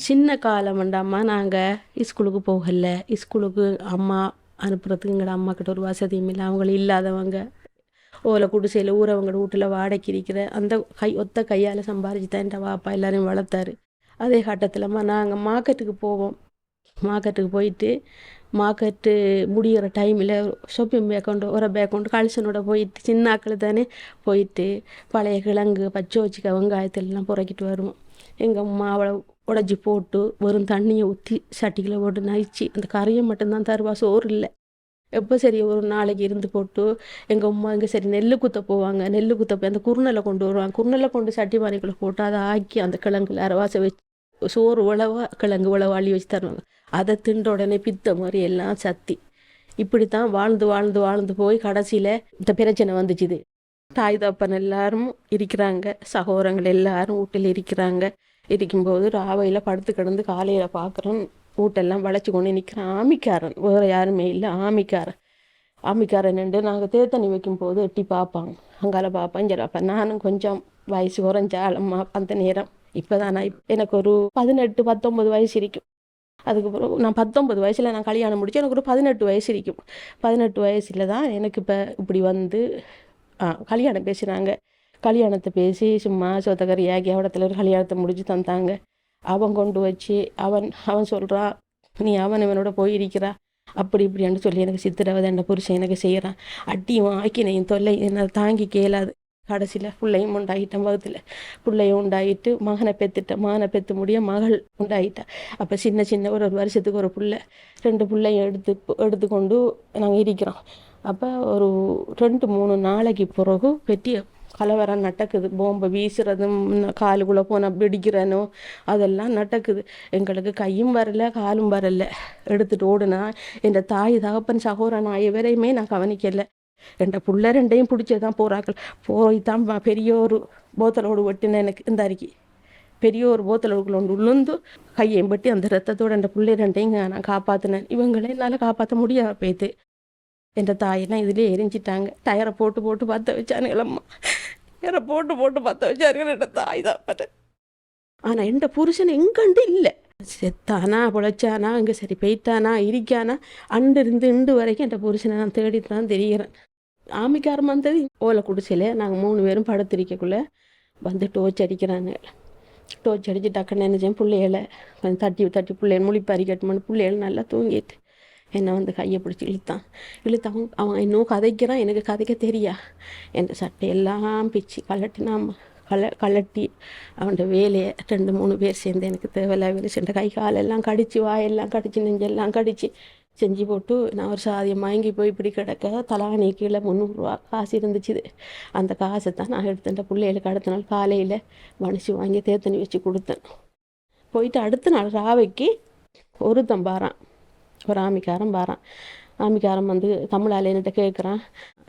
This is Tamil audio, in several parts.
சின்ன காலம் வேண்டாம்மா நாங்கள் ஸ்கூலுக்கு போகல. ஸ்கூலுக்கு அம்மா அனுப்புறதுக்கு எங்களோட அம்மாக்கிட்ட ஒரு வசதியும் இல்லை. அவங்களும் இல்லாதவங்க. ஓலை குடிசையில் ஊரவங்களோட வீட்டில் வாடகைக்கு இருக்கிற அந்த ஒத்த கையால் சம்பாரிச்சு தான் என் வாப்பா எல்லாரையும் வளர்த்தாரு. அதே கட்டத்தில்மா நாங்கள் மார்க்கெட்டுக்கு போவோம். மார்க்கெட்டுக்கு போயிட்டு மார்க்கெட்டு முடிகிற டைமில் ஷாப்பிங் பேக் கொண்டு ஒரு பேக் கொண்டு கழிச்சனோட போயிட்டு சின்ன ஆக்கள் தானே போயிட்டு பழைய கிழங்கு பச்சை வச்சுக்க வெங்காயத்திலலாம் புறக்கிட்டு வருவோம். எங்கள் அம்மா அவளை உடச்சி போட்டு வெறும் தண்ணியை ஊற்றி சட்டிக்கில் போட்டு நைச்சி அந்த கறியை மட்டும்தான் தருவா, சோறு இல்லை. எப்போ சரி ஒரு நாளைக்கு இருந்து போட்டு எங்கள் அம்மா இங்கே சரி நெல் குத்த போவாங்க. நெல் குத்த போய் அந்த குருணலை கொண்டு வருவாங்க. குருணலை கொண்டு சட்டி பானைக்குள்ளே போட்டு அதை ஆக்கி அந்த கிழங்குல அரவாசை வச்சு சோறு உழவா கிழங்கு உழவு அள்ளி வச்சு தருவாங்க. அதை தின்ற உடனே பித்த மாதிரி எல்லாம் சத்தி. இப்படித்தான் வாழ்ந்து வாழ்ந்து வாழ்ந்து போய் கடைசியில் இந்த பிரச்சனை வந்துச்சுது. தாய் தப்பன் எல்லாரும் இருக்கிறாங்க, சகோதரங்கள் எல்லாரும் வீட்டில் இருக்கிறாங்க. இருக்கும்போது ராவையில் படுத்து கிடந்து காலையில் பார்க்குறோம் வீட்டெல்லாம் வளைச்சி கொண்டு நிற்கிறான் ஆமிக்காரன். வேறு யாருமே இல்லை, ஆமிக்காரன். ஆமிக்காரன் நின்று நாங்கள் தேத்தண்ணி வைக்கும்போது எட்டி பார்ப்பாங்க. அங்கால பார்ப்பேன் இங்கே பார்ப்பேன். நானும் கொஞ்சம் வயசு குறைஞ்சாலம்மா அந்த நேரம். இப்போ தான் நான் எனக்கு ஒரு 18 19 வயசு இருக்கும். அதுக்கப்புறம் நான் 19 வயசில் நான் கல்யாணம் முடிச்சு எனக்கு ஒரு 18 வயசு இருக்கும். 18 வயசில் தான் எனக்கு இப்போ இப்படி வந்து கல்யாணம் பேசுகிறாங்க. கல்யாணத்தை பேசி சும்மா சொத்தக்கறியாக்கி அவடத்தில் ஒரு கல்யாணத்தை முடிச்சு தந்தாங்க. அவன் கொண்டு வச்சு அவன் சொல்கிறான், நீ இவனோட போயிருக்கிறா அப்படி இப்படின்னு சொல்லி எனக்கு சித்திரவதை என் புருஷன் எனக்கு செய்கிறான். அட்டியும் ஆக்கினையும் தொல்லை என்ன தாங்கி கேளாது. கடைசியில் பிள்ளையும் உண்டாகிட்டேன். வகுத்தில் பிள்ளையும் உண்டாகிட்டு மகனை மகனை பெற்று முடிய மகள் உண்டாகிட்டா. அப்போ சின்ன சின்ன ஒரு வருஷத்துக்கு ஒரு பிள்ளை 2 பிள்ளையும் எடுத்துக்கொண்டு நாங்கள் இருக்கிறோம். அப்போ ஒரு 2-3 நாளைக்கு பிறகு பெரிய கலவரம் நடக்குது. போம்பை வீசுறதும் காலுக்குள்ளே போனால் வெடிக்கிறனோ அதெல்லாம் நடக்குது. எங்களுக்கு கையும் வரல காலும் வரல. எடுத்துகிட்டு ஓடுனா என் தாய் தகப்பன் சகோதரன் எவரையுமே நான் கவனிக்கலை. என் புள்ள 2ஐயும் பிடிச்சதான் போகிறாக்கள். போய் தான் பெரிய ஒரு போத்தலோடு வெட்டின எனக்கு இந்த அறிக்கை. பெரிய ஒரு போத்தலோடுக்குள்ள ஒன்று உளுந்து கையையும் பட்டி அந்த ரத்தத்தோடு என் பிள்ளை 2ஐயும் நான் காப்பாற்றினேன். இவங்களே என்னால் காப்பாற்ற முடியாது போய்த்து. என் தாயெல்லாம் இதிலே எரிஞ்சிட்டாங்க. டயரை போட்டு போட்டு பற்ற வச்சானுங்களம்மா. டயரை போட்டு போட்டு பற்ற வச்சாருங்க என் தாய் தான் பட்ட. ஆனால் என் புருஷன் எங்கண்டு இல்லை. செத்தானா பிழைச்சானா இங்கே சரி பெய்த்தானா இருக்கானா அண்டு இருந்து இண்டு வரைக்கும் என் புருஷனை நான் தேடித்தான் தெரிகிறேன். ஆமிக்காரம் வந்தது ஓலை குடிசையில் நாங்கள் 3 பேரும் படுத்திருக்கக்குள்ளே வந்து டோர்ச் அடிக்கிறாங்க. டோர்ச் அடித்து டக்குன்னு என்ன செய்யும் பிள்ளைகளை கொஞ்சம் தட்டி தட்டி பிள்ளைகள் முழிப்பாரி கட்டுமான்னு பிள்ளைகள் நல்லா தூங்கிட்டு என்னை வந்து கையை பிடிச்சி இழுத்தான். அவன் இன்னும் கதைக்கிறான். எனக்கு கதைக்க தெரியா. என் சட்டையெல்லாம் பிச்சு கலட்டி அவன் வேலையை 2-3 பேர் சேர்ந்து எனக்கு தேவையில்ல வேலை சென்ற கை காலெல்லாம் கடிச்சு வாயெல்லாம் கடிச்சு நெஞ்செல்லாம் கடிச்சு செஞ்சு போட்டு நான் ஒரு சாதியம் வாங்கி போய் இப்படி கிடக்க தலானி கீழே 300 ரூபா காசு இருந்துச்சுது. அந்த காசை தான் நான் எடுத்தேன். பிள்ளைகளுக்கு அடுத்த நாள் காலையில் மனுஷி வாங்கி தேத்தண்ணி வச்சு கொடுத்தேன். போயிட்டு அடுத்த நாள் ராவைக்கு ஒருத்தன் பாரான், ஒரு ஆமிக்காரன் பாரான். ஆமிக்காரன் வந்து தமிழால் என்கிட்ட கேட்குறான்,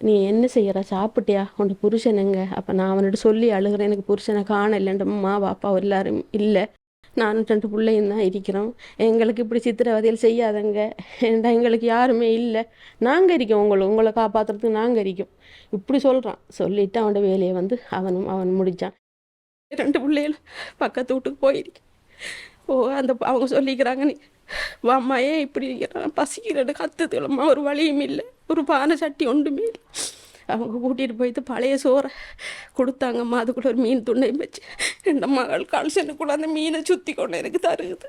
நீ என்ன செய்கிற சாப்பிட்டியா உன் புருஷனுங்க? அப்போ நான் அவன்கிட்ட சொல்லி அழுகிறேன், எனக்கு புருஷனை காணலைன்ற பாப்பா எல்லாரும் இல்லை, நானும் 2 பிள்ளையும் தான் இருக்கிறோம். எங்களுக்கு இப்படி சித்திரவதையில் செய்யாதங்க, ஏன்டா எங்களுக்கு யாருமே இல்லை, நாங்கள் இருக்கோம், உங்களை காப்பாற்றுறதுக்கு நாங்கள் இருக்கோம் இப்படி சொல்கிறான். சொல்லிவிட்டு அவனோட வேலையை வந்து அவன் முடித்தான். 2 பிள்ளைகள் பக்கத்து வீட்டுக்கு போயிருக்கேன். அந்த அவங்க சொல்லிக்கிறாங்க, நீ வாம்மா ஏன் இப்படி இருக்கிறான், பசிக்கிறது கத்துதுலம்மா, ஒரு வழியும் இல்லை, ஒரு பானை சட்டி ஒன்றுமே இல்லை. அவங்க கூட்டிகிட்டு போயிட்டு பழைய சோறை கொடுத்தாங்கம்மா. அதுக்குள்ள ஒரு மீன் துண்டையும் வச்சு என் மகள் கல்சனுக்குள்ள அந்த மீனை சுற்றி கொண்டு எனக்கு தருகுது.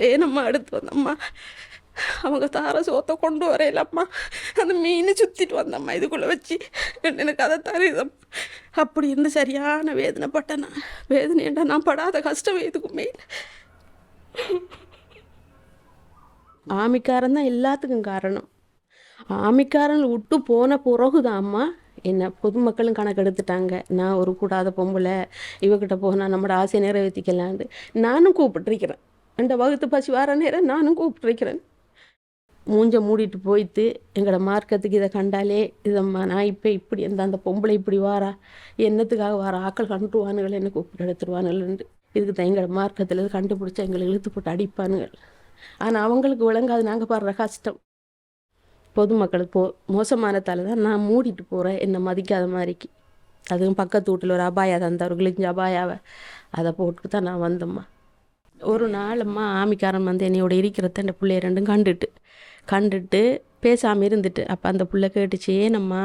ஏனம்மா எடுத்து வந்தம்மா, அவங்க தார சோத்தை கொண்டு வரையிலம்மா, அந்த மீனை சுற்றிட்டு வந்தம்மா இதுக்குள்ளே வச்சு எனக்கு அதை தருதம். அப்படி இருந்து சரியான வேதனைப்பட்டேன் நான். வேதனைண்டா நான் படாத கஷ்டம் எதுக்குமே இல்லை. ஆமிக்காரன் தான் எல்லாத்துக்கும் காரணம். ஆமிக்காரன் விட்டு போன பிறகுதாம்மா என்னை பொதுமக்களும் கணக்கெடுத்துட்டாங்க. நான் ஒரு கூடாத பொம்பளை, இவகிட்ட போனால் நம்மளோட ஆசையை நிறைவேற்றிக்கலான்னு நானும் கூப்பிட்டுருக்கிறேன். அந்த வகுத்து பசி வர நேரம் நானும் கூப்பிட்டுருக்கிறேன். மூஞ்ச மூடிட்டு போயிட்டு எங்களோட மார்க்கத்துக்கு இதை கண்டாலே இதம்மா நான் இப்போ இப்படி அந்த பொம்பளை இப்படி வாரா, என்னத்துக்காக வாரா, ஆக்கள் கண்டுருவானுகள், என்ன கூப்பிட்டு எடுத்துருவானுங்கள்ண்டு இதுக்கு தான் எங்களோட மார்க்கத்தில் கண்டுபிடிச்சா எங்களை இழுத்து போட்டு அடிப்பானுங்கள். ஆனால் அவங்களுக்கு விளங்காது நாங்கள் பாடுற கஷ்டம். பொதுமக்களுக்கு மோசமானதால தான் நான் மூடிட்டு போகிறேன், என்னை மதிக்காத மாதிரிக்கு. அதுவும் பக்கத்து வீட்டில் ஒரு அபாயா தந்தார், ஒரு கிழிஞ்ச அபாயாவை, அதை போட்டு தான் நான் வந்தம்மா. ஒரு நாள் அம்மா ஆமிக்காரன் வந்து என்னையோட இருக்கிறத அந்த பிள்ளைய ரெண்டும் கண்டுட்டு பேசாமல் இருந்துட்டு அப்போ அந்த பிள்ளை கேட்டுச்சு ஏனம்மா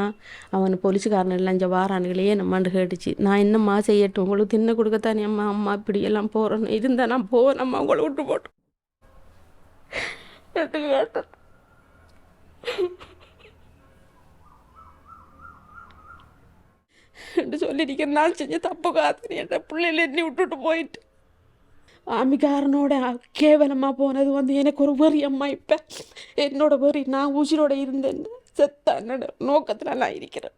அவன் போலீஸுக்காரன் எல்லாம் இங்கே வாரானுங்களே ஏனம்மான்னு கேட்டுச்சு. நான் என்னம்மா செய்யட்டும் உங்களுக்கு தின்ன கொடுக்கத்தானே அம்மா அம்மா இப்படி எல்லாம் போகிறேன்னு இருந்தால் நான் போனம்மா உங்களை விட்டு போட்டோம் கேட்டேன். என்று சொல்லியிருக்கேன். நான் செஞ்ச தப்பு காத்து என் பிள்ளைல எண்ணி விட்டுட்டு போயிட்டு ஆமிக்காரனோட கேவலமாக போனது வந்து எனக்கு ஒரு வெறி அம்மா. இப்போ என்னோட வெறி நான் உசிரோட இருந்தேன் செத்த என்னோட நோக்கத்தில் நான் இருக்கிறேன்.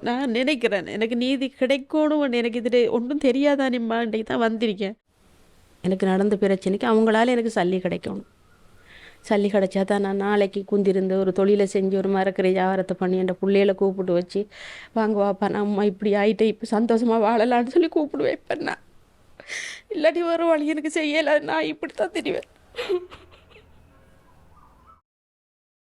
நான் நினைக்கிறேன் எனக்கு நீதி கிடைக்கணும். எனக்கு இது ஒன்றும் தெரியாதானிம்மா இன்றைக்கு தான் வந்திருக்கேன். எனக்கு நடந்த பிரச்சனைக்கு அவங்களால எனக்கு சல்லி கிடைக்கணும். சல்லி கிடைச்சா தான் நான் நாளைக்கு குந்திருந்து ஒரு தொழிலை செஞ்சு ஒரு மரக்கரை வியாபாரத்தை பண்ணி என் பிள்ளைகளை கூப்பிட்டு வச்சு வாங்க வாப்பா நான் அம்மா இப்படி ஆகிட்டே இப்போ சந்தோஷமாக வாழலான்னு சொல்லி கூப்பிடுவேன். இப்போ நான் இல்லாட்டி ஒரு வழி எனக்கு செய்யலை நான் இப்படி தான் தெரிவேன்.